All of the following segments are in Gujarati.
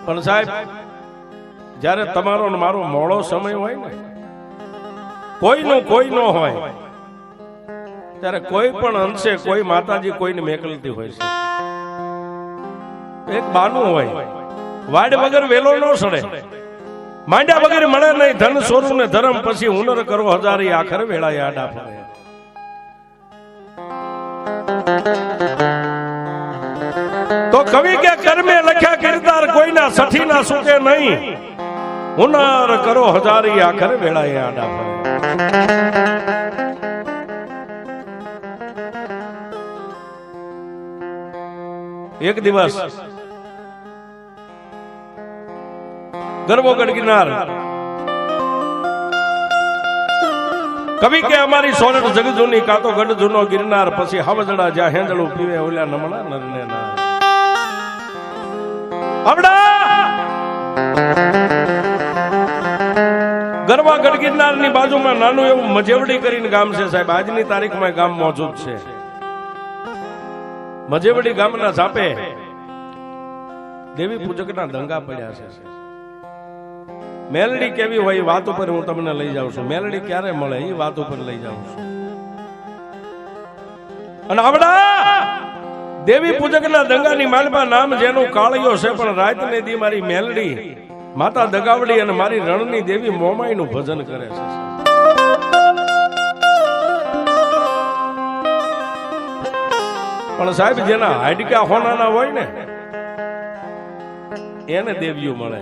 પણ સાહેબ જ્યારે તમારો ને મારો મોડો સમય હોય ને, કોઈનું કોઈ ન હોય, ત્યારે કોઈ પણ અંશે કોઈ માતાજી કોઈને મેકલતી હોય છે. એક બાનું હોય, વાડ વગર વેલો ન સડે, માંડ્યા વગર મળે નહીં ધન સોરું ને ધર્મ, પછી હુનર કરો હજારી આખર વેળાએ આડા ફરે. તો કવિ કે કર્મે લખ્યા કિરદાર કોઈના સઠી ના સુકે નહીં, હુનર કરો હજારી આખર વેળાએ આડા ફરે. એક દિવસ ગરબો ગઢગિરનાર કવિ કે અમારી સોરઠ જગજૂની કાતો ગઢ જૂનો ગિરનાર, પછી હવજડા જ્યાં હેંદળું પીવે ઓલા નમણા નરને ના. ગરબા ગઢગિરનાર ની બાજુમાં નાનું એવું મજેવડી કરીને ગામ છે સાહેબ. આજની તારીખમાં ગામ મોજૂદ છે. મજેવડી ગામના ઝાપે દેવી પૂજકના દંગા પડ્યા છે. મેલડી કેવી હોય એ વાત ઉપર હું તમને લઈ જાઉં છું. મેલડી ક્યારે મળે એ વાત ઉપર લઈ જાઉં છું. અને આવડા દેવી પૂજકના દંગાની માલપા નામ જેનું કાળિયો છે, પણ રાતને દી મારી મેલડી માતા દગાવડી અને મારી રણની દેવી મોમાઈનું ભજન કરે છે. પણ સાહેબ જેના હાડકા હોનાના હોય ને એને દેવીઓ મળે.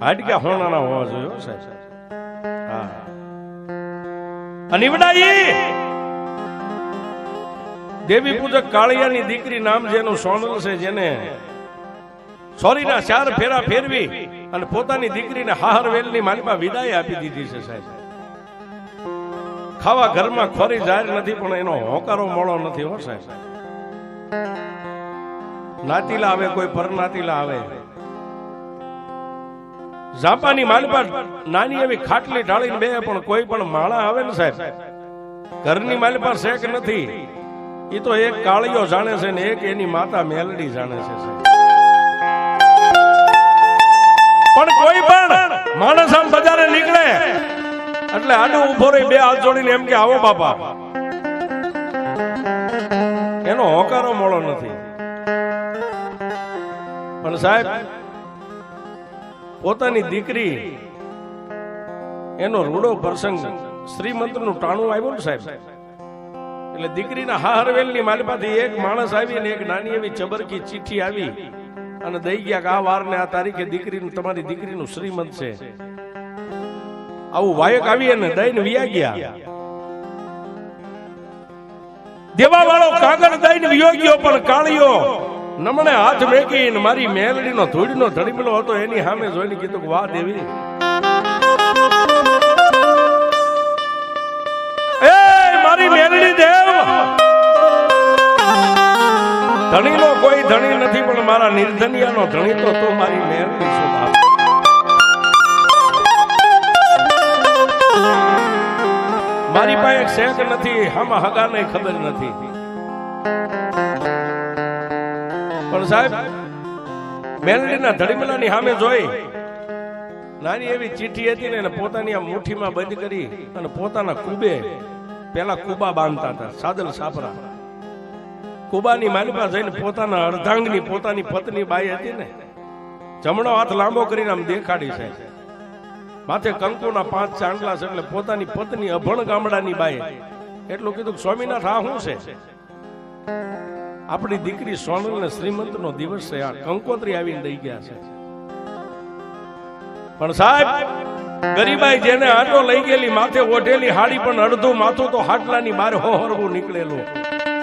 હાડકા હોનાના હોવા જોઈએ સાહેબ. હા. અને ઈવડાઈ દેવી પૂજક કાળિયાની દીકરી નામ જેનું સોનલ છે, જેને સોરીના 4 ફેરા ફેરવી અને પોતાની દીકરીને હાહરવેલની માલિપા વિદાય આપી દીધી છે સાહેબ. ખાવા ઘરમાં ખોરી જાહેર નથી, પણ એનો હોકારો મોળો નથી હો સાહેબ. નાતીલા આવે, કોઈ પરનાતીલા આવે. ઝાપાની માલિપા નાની એવી ખાટલી ઢાળીને બે, પણ કોઈ પણ માળા આવે ને સાહેબ, ઘરની માલિપા શેક નથી. એ તો એક કાળિયો જાણે છે ને એક એની માતા મેલડી જાણે છે સાહેબ. પણ કોઈ પણ માણસ આમ બજારે નીકળે એટલે આડું ઉભો રહી 2 હાથ જોડીને એમ કે આવો બાપા, એનો હોકારો મોળો નથી. પણ સાહેબ પોતાની દીકરી એનો રૂડો પ્રસંગ શ્રીમંતનું ટાણું આવ્યું ને સાહેબ, એટલે દીકરીના હાહરવેલની માલિપાથી એક માણસ આવી ને એક નાની એવી ચબરકી ચીઠી આવી અને દઈ ગયા કે આ વાર ને આ તારીખે દીકરીનું તમારી દીકરીનું શ્રીમંત છે. આવું વાયક આવી ને દઈને વિયા ગયા. દેવા વાળો કાગળ દઈને વિયો ગયો, પણ કાળિયો નમણે હાથ મેકીને મારી મેલડીનો ધૂળનો ધડીમલો હતો એની સામે જોઈને કીધું વાહ દેવી, એ મારી મેલડી દેવ, ધણીનો કોઈ ધણી નથી, પણ મારા નિર્ધનિયાનો ધણી તો તું મારી મેલડી છો. મારી પાસે શેક નથી, હામાં હગાને ખબર નથી. પણ સાહેબ મેલડીના ધડીમલાની સામે જોઈ નાની એવી ચીઠી હતી ને પોતાની આ મુઠ્ઠીમાં બંધ કરી અને પોતાના કુબે પેલા કુબા બાંધતા હતા, સાદલ સાપરા. કુબાની માલિપા જઈને પોતાના અર્ધાંગની પોતાની પત્ની બાઈ હતી ને જમણો હાથ લાંબો કરીને આમ દેખાડી છે. માથે કંકુના 5 ચાંદલા છે, એટલે પોતાની પત્ની અભણ ગામડાની બાઈ એટલું કીધું સ્વામીનાથ આ શું છે? આપણી દીકરી સોનલ ને શ્રીમંત નો દિવસ છે, આ કંકોત્રી આવીને દઈ ગયા છે. પણ સાહેબ ગરીબાઈ જેને આટો લઈ ગયેલી, માથે ઓઢેલી હાડી પણ અડધું માથું તો હાટલાની બહાર હોહરવું નીકળેલું.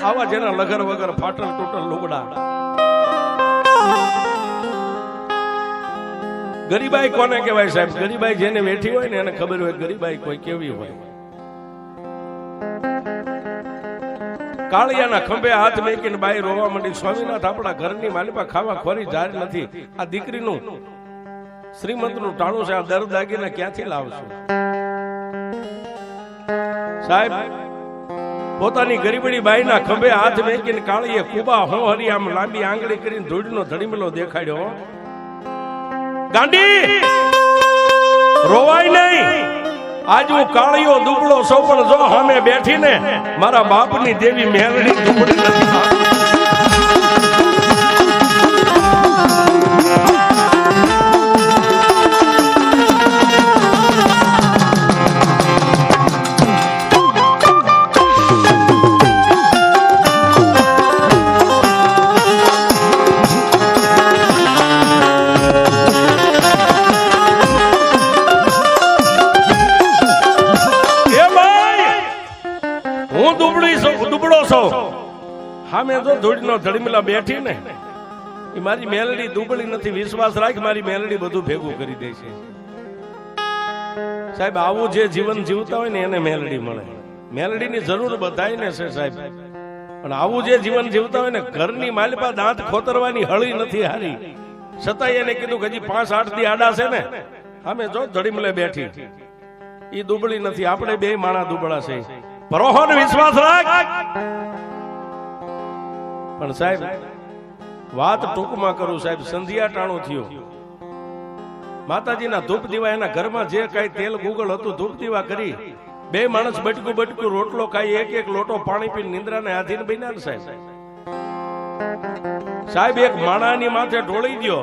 આવા જેના લગર વગર ફાટલ તૂટલ લુગડા. ગરીબાઈ કોને કહેવાય સાહેબ? ગરીબાઈ જેને વેઠી હોય ને એને ખબર હોય ગરીબાઈ કોઈ કેવી હોય. કાળિયાના ખંભે હાથ મેકીને બાઈ રોવા માંડી, સ્વામીનાથ આપણા ઘરની માલિપા ખાવા ખોરી જાર નથી, આ દીકરીનું શ્રીમંતનું ટાણું છે, આ દર દાગીને ક્યાંથી લાવશું? સાહેબ પોતાની ગરીબડી બાઈના ખંભે હાથ મેકીને કાળીએ કુબા હો હરી આમ લાંબી આંગળી કરીને ધૂળનો ધડીમલો દેખાડ્યો ગાંડી રોવાય નહીં. આજ હું કાળિયો દુબળો સૌ પણ જો સામે બેઠીને મારા બાપની દેવી મેલડી દુબળી નથી. સામે જો ધૂળનો ધડીમલા બેઠી ને એ મારી મેલડી દુબળી નથી. વિશ્વાસ રાખ, મારી મેલડી બધું ભેગું કરી દે છે. સાહેબ આવું જે જીવન જીવતા હોય ને એને મેલડી મળે. મેલડીની જરૂર બધાયને છે સાહેબ, પણ આવું જે જીવન જીવતા હોય ને ઘરની માલપા દાંત ખોતરવાની હળી નથી હારી, છતાંય એને કીધું કે હજી 5-8 દી આડા છે ને. સામે જો ધડીમલે બેઠી એ દુબળી નથી. આપણે બે માણા દુબળા છે. પરોહોનો વિશ્વાસ રાખ. પણ સાહેબ વાત ટૂંકમાં કરું સાહેબ, સંધ્યા ટાણું થયું. માતાજીના ધૂપ દીવા એના ઘરમાં જે કઈ તેલ ગુગળ હતું ધૂપ દીવા કરી બે માણસ બટકું રોટલો ખાઈ એક લોટો પાણી પીને નિંદ્રાને આધીન બન્યા સાહેબ. સાહેબ એક માણાની માથે ઢોળી ગયો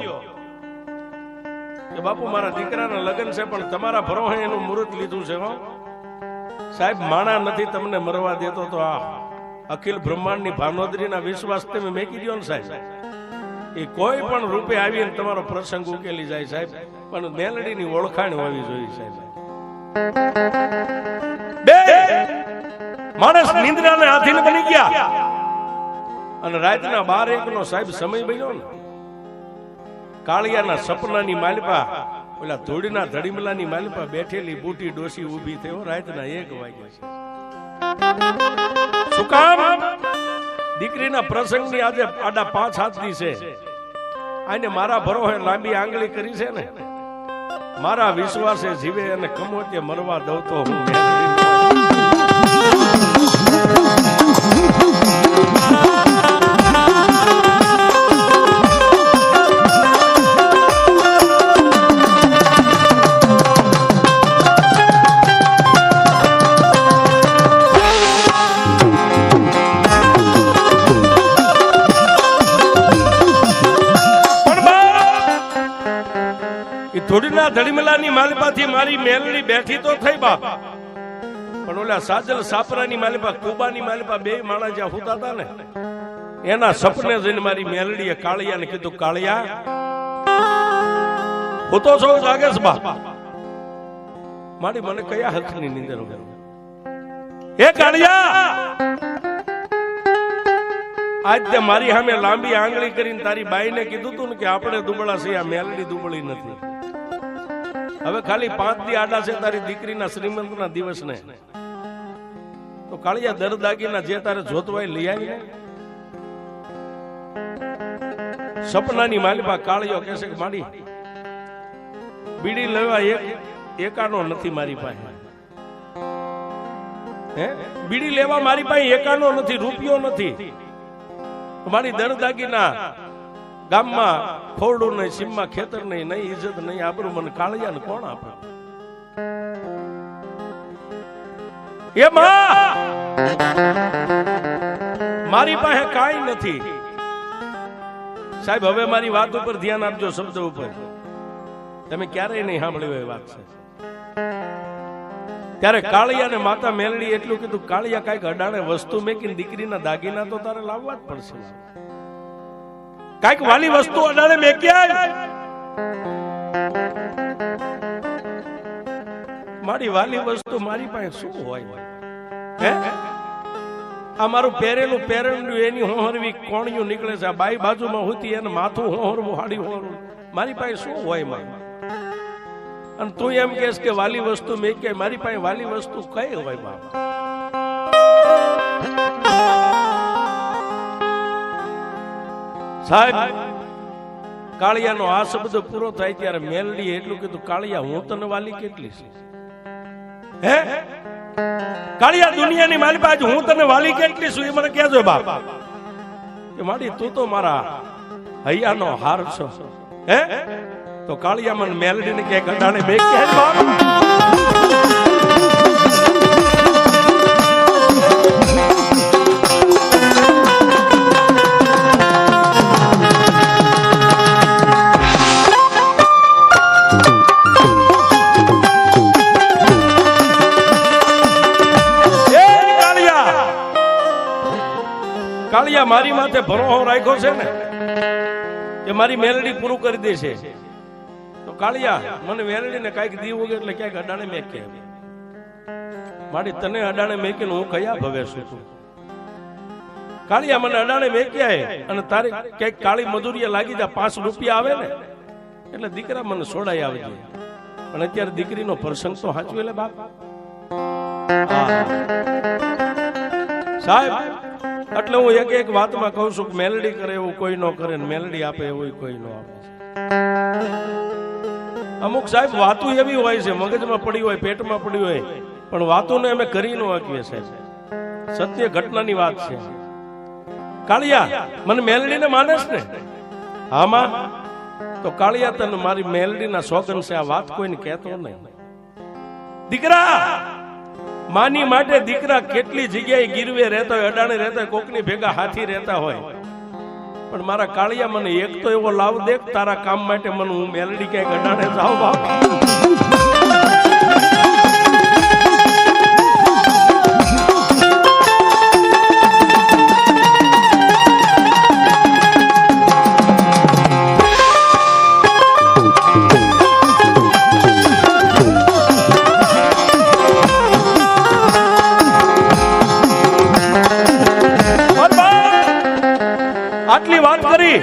કે બાપુ મારા દીકરાના લગ્ન છે પણ તમારા ભરોહે એનું મુહૂર્ત લીધું છે. સાહેબ માણા નથી તમને મરવા દેતો તો આ અખિલ બ્રહ્માંડની ભાનોદરીના વિશ્વાસ તમે મેકી દો ને સાહેબ, એ કોઈ પણ રૂપે આવીને તમારો પ્રસંગ ઉકેલી જાય સાહેબ. પણ મેલડીની ઓળખાણ હોવી જોઈએ સાહેબ. બે માણસ નિંદ્રાને આધીન બની ગયા અને રાતના 12-1 નો સાહેબ સમય બન્યો ને કાળિયાના સપનાની માલપા ઓલા ધૂળના ધડીમલાની માલપા બેઠેલી બુટી ડોસી ઊભી થયો. રાતના 1 વાગ્યા છે. શું કામ? દીકરીના પ્રસંગની આજે આડા 5-7 દી છે. આને મારા ભરોહે લાંબી આંગળી કરી છે ને, મારા વિશ્વાસે જીવે અને કમોતે મરવા દઉં તો હું ધૂળના ધડીમલાની માલપાથી મારી મેલડી બેઠી તો થઈ બાપ, પણ ઓલા સાજલ સાપરાની માલપા કુબાની માલપા બે માણા જ્યાં હુતા હતા ને એના સપને જઈને મારી મેલડીએ કાળિયાને કીધું, કાળિયા હું તો છો જાગે છે બાપ, મારી મને કયા હકની નીંદર કરું? એ કાળિયા આજ તે મારી સામે લાંબી આંગળી કરીને તારી બાઈને કીધું તું ને કે આપણે દુબળા છે, આ મેલડી દુબળી નથી. હવે ખાલી 5 દી આડા છે તારી દીકરીના શ્રીમંતના દિવસને, તો કાળિયા દરદાગીના જે તારે જોતવાય લઈ આવી. સપનાની માલિપા કાળિયો કહેશે કે માડી બીડી લેવા એકાનો નથી મારી પાસે. હે બીડી લેવા મારી પાસે એકાનો નથી, રૂપિયો નથી. મારી દરદાગીના ગામમાં ખોરડું નહીં, સીમમાં ખેતર નહીં, નહીં ઇજ્જત નહીં, આબરૂ મને કાળિયાને કોણ આપે? એ માં મારી પાસે કાંઈ નથી. સાહેબ હવે મારી વાત ઉપર ધ્યાન આપજો, શબ્દ ઉપર. તમે ક્યારેય નહીં સાંભળ્યું એ વાત છે. ત્યારે કાળિયાને માતા મેલડી એટલું કીધું, કાળિયા કાંઈક અડાણે વસ્તુ મેકીને દીકરીના દાગીના તો તારે લાવવા જ પડશે. કાંઈક વાલી વસ્તુ અડાણે મેક્યા. મારી વાલી વસ્તુ મારી પાસે શું હોય? હે આ મારું પહેરેલું એની હોહરવી કોણિયું નીકળે છે. આ બાઈ બાજુમાં હોતી એને માથું હોહરવું, હાડી હોહરવું, મારી પાસે શું હોય માં? અને તું એમ કહેશ કે વાલી વસ્તુ મેં કે મારી પાસે વાલી વસ્તુ કઈ હોય બાપ? સાહેબ કાળિયાનો આ શબ્દ પૂરો થાય ત્યારે મેલડી એટલું કીધું, કાળિયા હું તને વાલી કેટલી છે? હે કાળિયા દુનિયાની મારી પાસે હું તને વાલી કેટલી છું એ મને કહેજો બાપ. કે માડી તું તો મારા હૈયાનો હાર છો. હે તો કાળિયા મને મેલડીને કે ગડાને બે કે કાળિયા મારી માથે ભરોસો રાખ્યો છે ને કે મારી મેલડી પૂરું કરી દેશે, તો કાળિયા મને મેલડીને કાંઈક દી વગર એટલે ક્યાંક અડાણે મેં કે મારી તને અડાણે મેકીને હું કયા ભવે છું. કાળિયા મને અડાણે મેક્યા અને તારે ક્યાંક કાળી મજૂરીએ લાગી જાય 5 રૂપિયા આવે ને એટલે દીકરા મને છોડાઈ આવજે. પણ અત્યારે દીકરીનો પ્રસંગ તો સાચું એટલે બાપ સાહેબ. એટલે હું એક વાતમાં કહું છું કે મેલડી કરે એવું કોઈ ન કરે ને મેલડી આપે એવું કોઈ ન આપે. અમુક સાહેબ વાતો એવી હોય છે મગજમાં પડી હોય પેટમાં પડી હોય પણ વાતોને અમે કરી ન શકીએ સાહેબ. સત્ય ઘટનાની વાત છે. કાળિયા મને મેલડીને માનેશ ને? હા માં. તો કાળિયા તને મારી મેલડીના સોગન છે, આ વાત કોઈને કહેતો નહીં. દીકરા માની માટે દીકરા કેટલી જગ્યાએ ગીરવે રહેતા હોય, અડાણે રહેતા હોય, કોકની ભેગા હાથી રહેતા હોય, પણ મારા કાળિયા મને એક તો એવો લાવ દે તારા કામ માટે મને હું મેલડી ક્યાંક અડાણે જાઉં બાપ. આટલી વાત કરી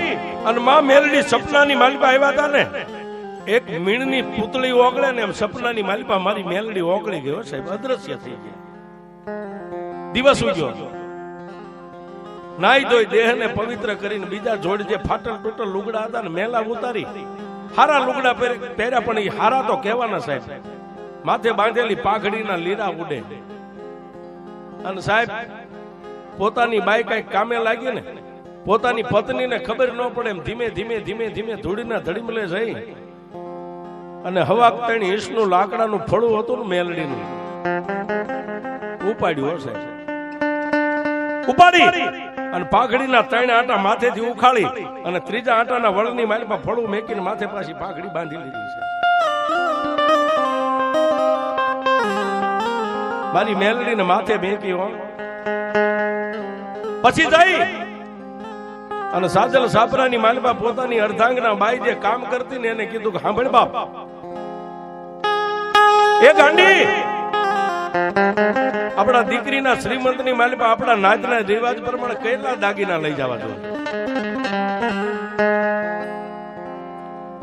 અને માં મેલડી સપનાની માલિપા આવ્યા હતા ને, એક મીણની પૂતળી ઓગળે ને એમ સપનાની માલિપા મારી મેલડી ઓગળી ગયો સાહેબ, અદ્રશ્ય થઈ ગઈ. દિવસ ઉગ્યો, નાઈ ધોઈ દેહને પવિત્ર કરીને બીજા જોડે જે ફાટલ ટૂટલ લુગડા હતા ને મેલા ઉતારી હારા લુગડા પહેર્યા, પણ એ હારા તો કહેવાના સાહેબ. માથે બાંધેલી પાઘડીના લીરા ઉડે અને સાહેબ પોતાની બાઈ કઈક કામે લાગી ને પોતાની પત્નીને ખબર ન પડે એમ ધીમે ધીમે ધીમે ધીમે ધૂળીના ધડીમલે જઈ અને હવા 3 ઇંચનું લાકડાનું ફળું હતું ને મેલડીનું ઉપાડ્યું હશે. ઉપાડી અને પાઘડીના 3 આંટા માથેથી ઉખાડી અને ત્રીજા આંટાના વળની માલમાં ફળું મેકીને માથે પાછી પાઘડી બાંધી લીધી છે. મારી મેલડીને માથે મેકી હો. પછી જઈ અને સાજલ સાપરાની માલપા પોતાની અર્ધાંગના બાઈ જે કામ કરતી ને એને કીધું કે સાંભળ બાપ, એ ગાંડી આપણા દીકરીના શ્રીમંતની માલપા આપણા નાચના રિવાજ પ્રમાણે કેટલા દાગીના લઈ જવા જોઈએ.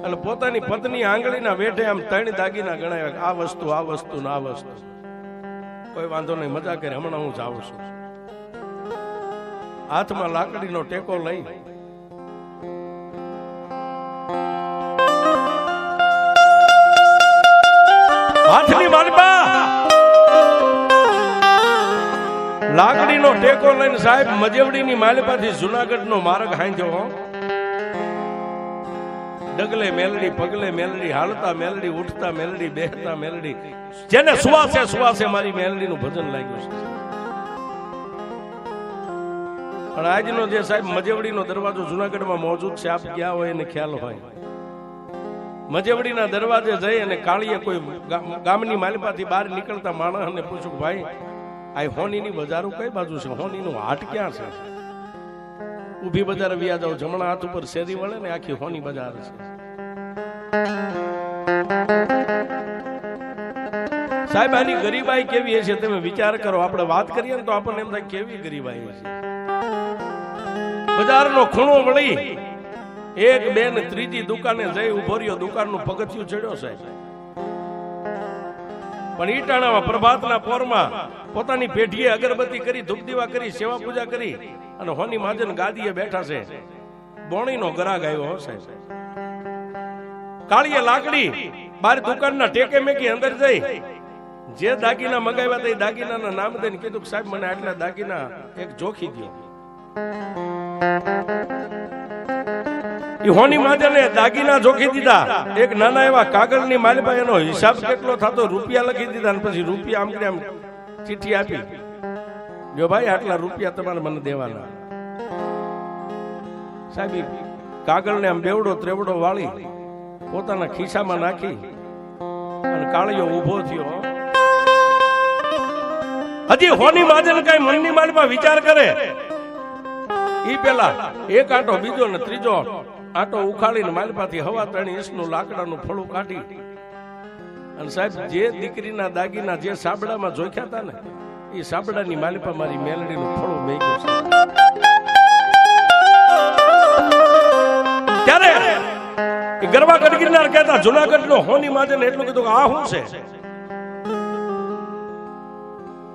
અને પોતાની પત્ની આંગળીના વેઠે આમ 3 દાગીના ગણાવ્યા, આ વસ્તુ આ વસ્તુ ને આ વસ્તુ. કોઈ વાંધો નહીં, મજા કરે, હમણાં હું જાઉં છું. હાથમાં લાકડીનો ટેકો લઈ હાથની માલપા લાકડીનો ટેકો લઈને સાહેબ મજેવડીની માલપાથી જુનાગઢનો માર્ગ હાંધ્યો. ડગલે મેલડી, પગલે મેલડી, હાલતા મેલડી, ઉઠતા મેલડી, બેહતા મેલડી, જેને સુવાસે સુવાસે મારી મેલડીનું ભજન લાગ્યું છે. પણ આજનો જે સાહેબ મજેવડીનો દરવાજો જુનાગઢમાં મોજૂદ છે, આપ ગયા હોય એને ખ્યાલ હોય. મજેવડીના દરવાજે જઈ અને કાળીએ કોઈ ગામની માલિપાથી બહાર નીકળતા માણસને પૂછ્યું કે ભાઈ આ હોનીની બજારો કઈ બાજુ છે, હોનીનું હાટ ક્યાં છે? ઊભી બજાર વ્યા જાવ, જમણા હાથ ઉપર શેરી વળે ને આખી હોની બજાર છે. સાહેબ આની ગરીબાઈ કેવી છે તમે વિચાર કરો. આપણે વાત કરીએ ને તો આપણને એમ થાય કેવી ગરીબાઈ છે. બજારનો ખૂણો વળી એક બેન ત્રીજી દુકાને જઈ ઉભો રહ્યો, દુકાનનું પગથિયું ચડ્યો સાહેબ. પણ ઈટાણામાં પ્રભાતના પોરમાં પોતાની પેઢીએ અગરબત્તી કરી, ધૂપ દીવા કરી, સેવા પૂજા કરી અને હોની મહાજન ગાદીએ બેઠા છે. બોણીનો ગરાગ આવ્યો સાહેબ. કાળીએ લાકડી બાર દુકાનના ટેકે મેકી અંદર જઈ જે દાગીના મગાવ્યા હતા એ દાગીનાના નામ દઈને કીધું કે સાહેબ મને આટલા દાગીના એક જોખી દો. એ હોની માતાને દાગીના જોખી દીધા, એક નાના એવા કાગળની માલિપા એનો હિસાબ કેટલો થતો રૂપિયા લખી દીધા, અને પછી રૂપિયા આમ કરી આમ ચિઠ્ઠી આપી, જો ભાઈ આટલા રૂપિયા તમારે મને દેવાના. સાહેબ કાગળને આમ બેવડો ત્રેવડો વાળી પોતાના ખિસ્સામાં નાખી અને કાળિયો ઊભો થયો. હજી હોની માજન કઈ મનની માલિપા વિચાર કરે, ઈ પેલા એક આંટો બીજો ને ત્રીજો આંટો ઉખાડીને માલિપાથી હવા 3 ઇંચનું લાકડાનું ફળું કાઢી અને સાહેબ જે દીકરીના દાગીના જે સાબડામાં જોખ્યા હતા ને એ સાબડાની માલિપા મારી મેલડીનું ફળું મેગ્યું છે. ત્યારે ગરબા ગઢગીરનાર કહેતા જુનાગઢનો હોની માજન એટલું કીધું કે આ શું છે?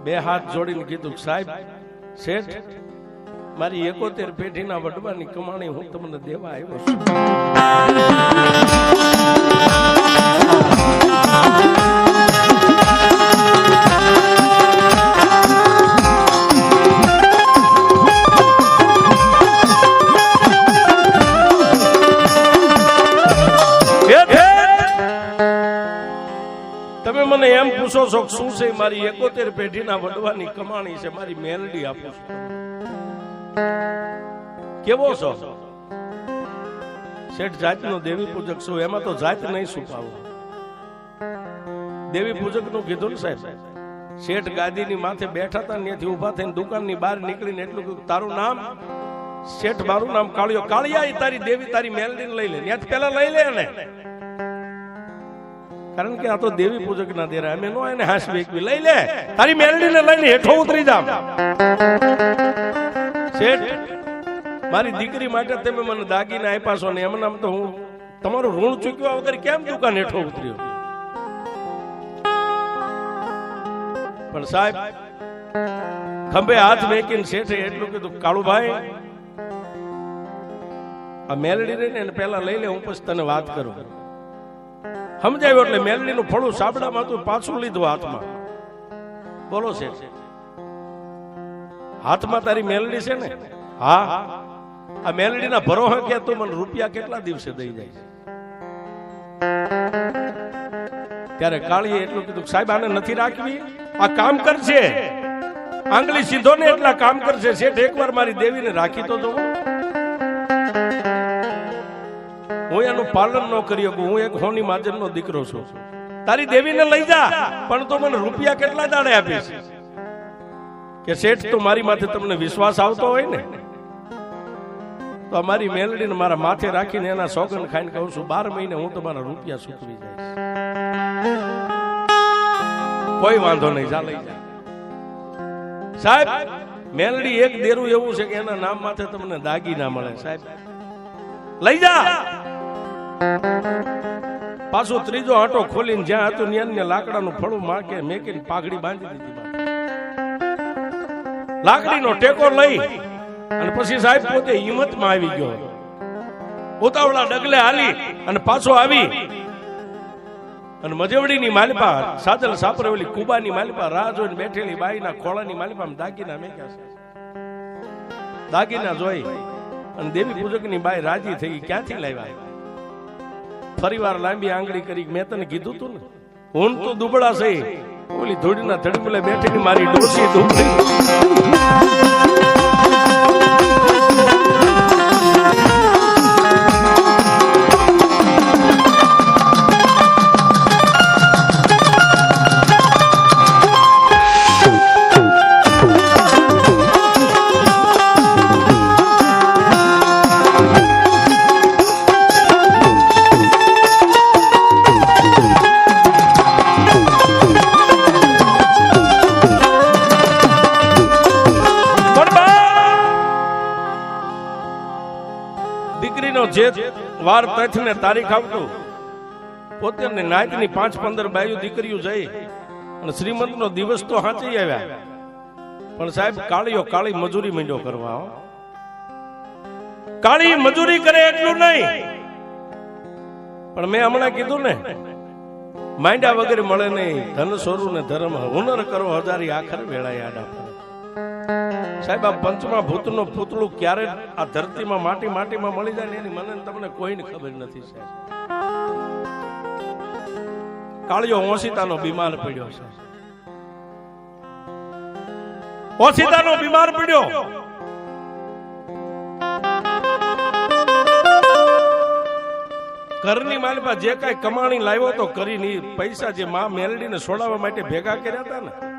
બે હાથ જોડીને કીધું સાહેબ શેઠ મારી 71 પેઢીના વડવાની કમાણી હું તમને દેવા આવ્યો છું. તમે મને એમ પૂછો છો શું છે? મારી 71 પેઢીના વડવાની કમાણી છે, મારી મેલડી આપું છું. કેવો છો શેઠ? જાતનો દેવી પૂજક છું. એમાં તો જાત નહીં છુપાવો. દેવી પૂજક નું કીધું ને સાહેબ. શેઠ ગાદીની માથે બેઠા હતા, ત્યાંથી ઉભા થઈને દુકાનની બહાર નીકળીને એટલું કીધું તારું નામ? શેઠ મારું નામ કાળિયો. કાળિયા તારી દેવી તારી મેલડીને લઈ લે. ત્યાંથી પેલા લઈ લે ને, કારણ કે આ તો દેવી પૂજક ના દેરા, અમે નો એને હાસવી એકવી. લઈ લે તારી મેલડીને લઈને હેઠો ઉતરી જામ. શેઠ મારી દીકરી માટે તમે મને દાગીને આપ્યા છો ને એમ નામ તો હું તમારું ઋણ ચૂકવ્યા વગર કેમ દુકાન હેઠો ઉતર્યો? પણ સાહેબ ખંભે હાથ મેકીને શેઠે એટલું કીધું કાળુભાઈ આ મેલડી રહીને એને પેલા લઈ લે, હું પછી તને વાત કરું. સમજાવ્યો એટલે મેલડીનું ફળું સાબડામાં હતું, પાછું લીધું હાથમાં. બોલો શેઠ હાથમાં તારી મેલડી છે ને? હા. આ મેલડીના ભરોહે કે તું મને રૂપિયા કેટલા દિવસે દઈ જાય? ત્યારે કાળીએ એટલું કીધું સાહેબ આને નથી રાખવી, આ કામ કરશે, આંગળી સીધો ને એટલા કામ કરશે. શેઠ એકવાર મારી દેવીને રાખી તો દો. હું એનું પાલન ન કરી શકું. હું એક હોની માજનનો દીકરો છું. તારી દેવીને લઈ જા, પણ તો મને રૂપિયા કેટલા દાડે આપીશ? કે શેઠ તો મારી માથે તમને વિશ્વાસ આવતો હોય ને તો અમારી મેલડીને મારા માથે રાખીને એના સોગંદ ખાઈને કહું છું 12 મહિને હું તમારા રૂપિયા ચૂકવી જઈશ. કોઈ વાંધો નહીં, જા લઈ જા. સાહેબ મેલડી એક દેરું એવું છે કે એના નામ માથે તમને દાગી ના મળે. સાહેબ લઈ જા. પાછું ત્રીજો આંટો ખોલીને જ્યાં હતું ત્યાં લાકડાનું ફળું માકે મેકીને પાઘડી બાંધી દીધી. લાકડીનો ટેકો લઈ અને પછી સાહેબ પોતે હિંમતમાં આવી ગયો. ઉતાવળા ડગલે હાલી અને પાછો આવી અને મજવડીની માલિપા સાદલ સાપરેલી કુબાની માલિપા રાહ જોઈને બેઠેલી બાઈના ખોળાની માલિપામાં દાગીના મેક્યા છે. દાગીના જોઈ અને દેવી પૂજકની બાઈ રાજી થઈ. ક્યાંથી લાવ્યા? ફરીવાર લાંબી આંગળી કરી. મેં તને કીધું તું ને હું તો દુબળા છે, ઓલી ધૂળના ધડમલે બેઠેલી મારી ડોસી દુબળી. જે વાર તથ ને તારીખ આવતું પોતે નાયકની 5-15 બાયું દીકરીઓ જઈ અને શ્રીમંત નો દિવસ તો હાચી આવ્યા. પણ સાહેબ કાળીઓ કાળી મજૂરી માંડ્યો કરવા. કાળી મજૂરી કરે એટલું નહીં, પણ મેં હમણાં કીધું ને માંડ્યા વગર મળે નહીં. ધન સોરું ને ધર્મ હુનર કરો હજારી આખર વેળાય આડા. સાહેબ આ પંચમા ભૂતનું પૂતળું ક્યારે આ ધરતીમાં માટીમાં મળી જાય ને એની મને ને તમને કોઈને ખબર નથી સાહેબ. કાળિયો ઓશિતાનો બીમાર પડ્યો છે. ઓશિતાનો બીમાર પડ્યો. ઘરની માલિપા જે કાંઈ કમાણી લાવ્યો તો કરીને પૈસા જે માં મેલડીને છોડાવવા માટે ભેગા કર્યા હતા ને